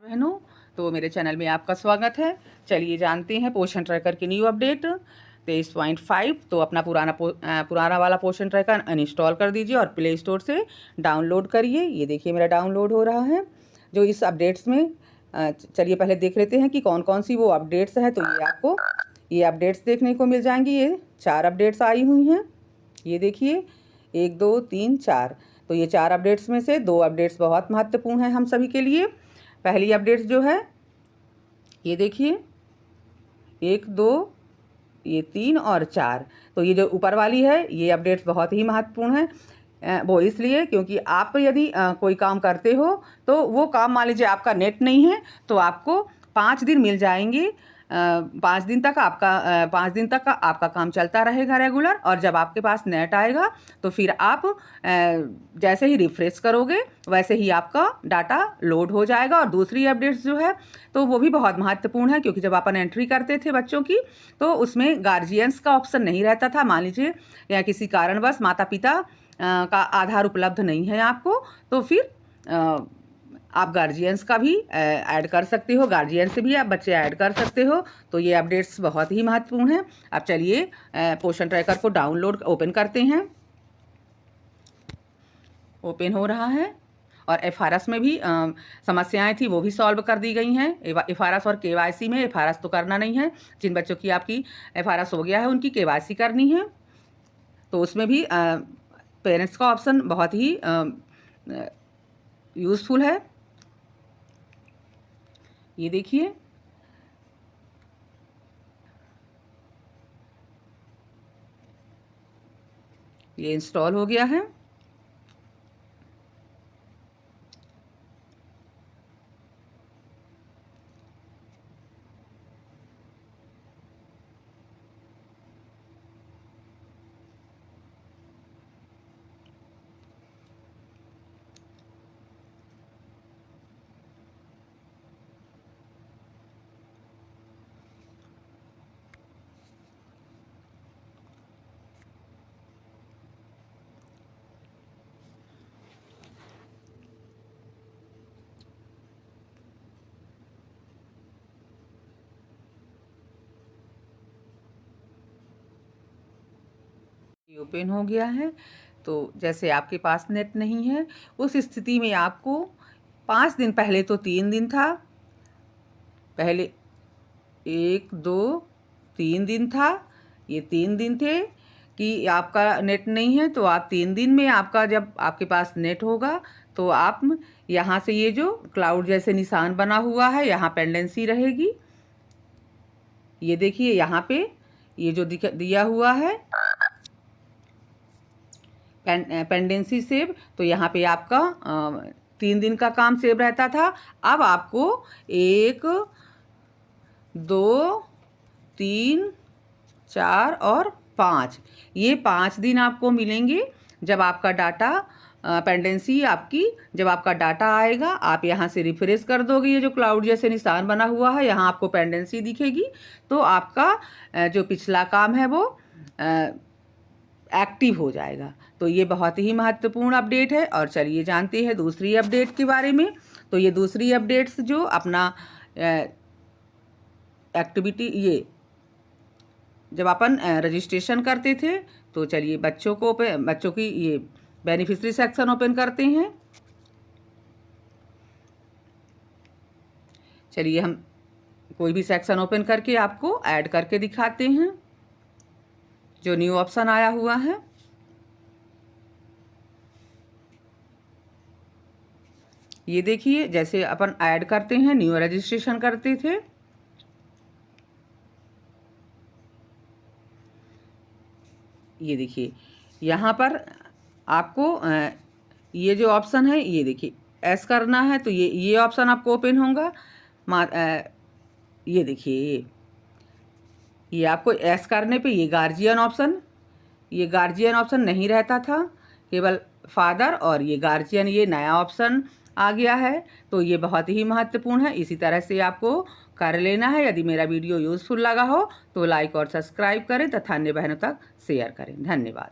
बहनों, तो मेरे चैनल में आपका स्वागत है। चलिए जानते हैं पोषण ट्रैकर की न्यू अपडेट 23.5। तो अपना पुराना वाला पोषण ट्रैकर अनइंस्टॉल कर दीजिए और प्ले स्टोर से डाउनलोड करिए। ये देखिए मेरा डाउनलोड हो रहा है जो इस अपडेट्स में। चलिए पहले देख लेते हैं कि कौन कौन सी वो अपडेट्स हैं। तो ये आपको ये अपडेट्स देखने को मिल जाएंगी। ये 4 अपडेट्स आई हुई हैं। ये देखिए 1 2 3 4। तो ये 4 अपडेट्स में से 2 अपडेट्स बहुत महत्वपूर्ण हैं हम सभी के लिए। पहली अपडेट्स जो है ये देखिए 1 2 ये 3 और 4। तो ये जो ऊपर वाली है ये अपडेट्स बहुत ही महत्वपूर्ण है। वो इसलिए क्योंकि आप यदि कोई काम करते हो तो वो काम मान लीजिए आपका नेट नहीं है तो आपको 5 दिन मिल जाएंगे। 5 दिन तक आपका काम चलता रहेगा रेगुलर। और जब आपके पास नेट आएगा तो फिर आप जैसे ही रिफ्रेश करोगे वैसे ही आपका डाटा लोड हो जाएगा। और दूसरी अपडेट्स जो है तो वो भी बहुत महत्वपूर्ण है क्योंकि जब अपन एंट्री करते थे बच्चों की तो उसमें गार्जियंस का ऑप्शन नहीं रहता था। मान लीजिए या किसी कारणवश माता पिता का आधार उपलब्ध नहीं है आपको, तो फिर आप गार्जियंस का भी ऐड कर सकते हो। गार्जियन से भी आप बच्चे ऐड कर सकते हो। तो ये अपडेट्स बहुत ही महत्वपूर्ण हैं। अब चलिए पोषण ट्रैकर को डाउनलोड ओपन करते हैं। ओपन हो रहा है और एफआरएस में भी समस्याएं थी वो भी सॉल्व कर दी गई हैं। एफआरएस और केवाईसी में एफआरएस तो करना नहीं है। जिन बच्चों की आपकी एफआरएस हो गया है उनकी केवाईसी करनी है। तो उसमें भी पेरेंट्स का ऑप्शन बहुत ही यूज़फुल है। ये देखिए ये इंस्टॉल हो गया है। ये ओपन हो गया है। तो जैसे आपके पास नेट नहीं है उस स्थिति में आपको 5 दिन, पहले तो 3 दिन था, पहले 1 2 3 दिन था। ये 3 दिन थे कि आपका नेट नहीं है। तो आप 3 दिन में आपका जब आपके पास नेट होगा तो आप यहाँ से ये जो क्लाउड जैसे निशान बना हुआ है यहाँ पेंडेंसी रहेगी। ये देखिए यहाँ पे ये जो दिया हुआ है पेंडेंसी सेव, तो यहाँ पे आपका 3 दिन का काम सेव रहता था। अब आपको 1 2 3 4 और 5 ये 5 दिन आपको मिलेंगे। जब आपका डाटा पेंडेंसी आपकी जब आपका डाटा आएगा आप यहाँ से रिफ्रेश कर दोगे। ये जो क्लाउड जैसे निशान बना हुआ है यहाँ आपको पेंडेंसी दिखेगी। तो आपका जो पिछला काम है वो एक्टिव हो जाएगा। तो ये बहुत ही महत्वपूर्ण अपडेट है। और चलिए जानते हैं दूसरी अपडेट के बारे में। तो ये दूसरी अपडेट्स जो अपना एक्टिविटी ये जब अपन रजिस्ट्रेशन करते थे तो चलिए बच्चों की ये बेनिफिशियरी सेक्शन ओपन करते हैं। चलिए हम कोई भी सेक्शन ओपन करके आपको ऐड करके दिखाते हैं जो न्यू ऑप्शन आया हुआ है। ये देखिए जैसे अपन ऐड करते हैं न्यू रजिस्ट्रेशन करते थे। ये देखिए यहाँ पर आपको ये जो ऑप्शन है ये देखिए एस करना है तो ये ऑप्शन आपको ओपन होगा। ये देखिए ये आपको एस करने पे ये गार्जियन ऑप्शन नहीं रहता था, केवल फादर और ये गार्जियन ये नया ऑप्शन आ गया है। तो ये बहुत ही महत्वपूर्ण है। इसी तरह से आपको कर लेना है। यदि मेरा वीडियो यूज़फुल लगा हो तो लाइक और सब्सक्राइब करें तथा अन्य बहनों तक शेयर करें। धन्यवाद।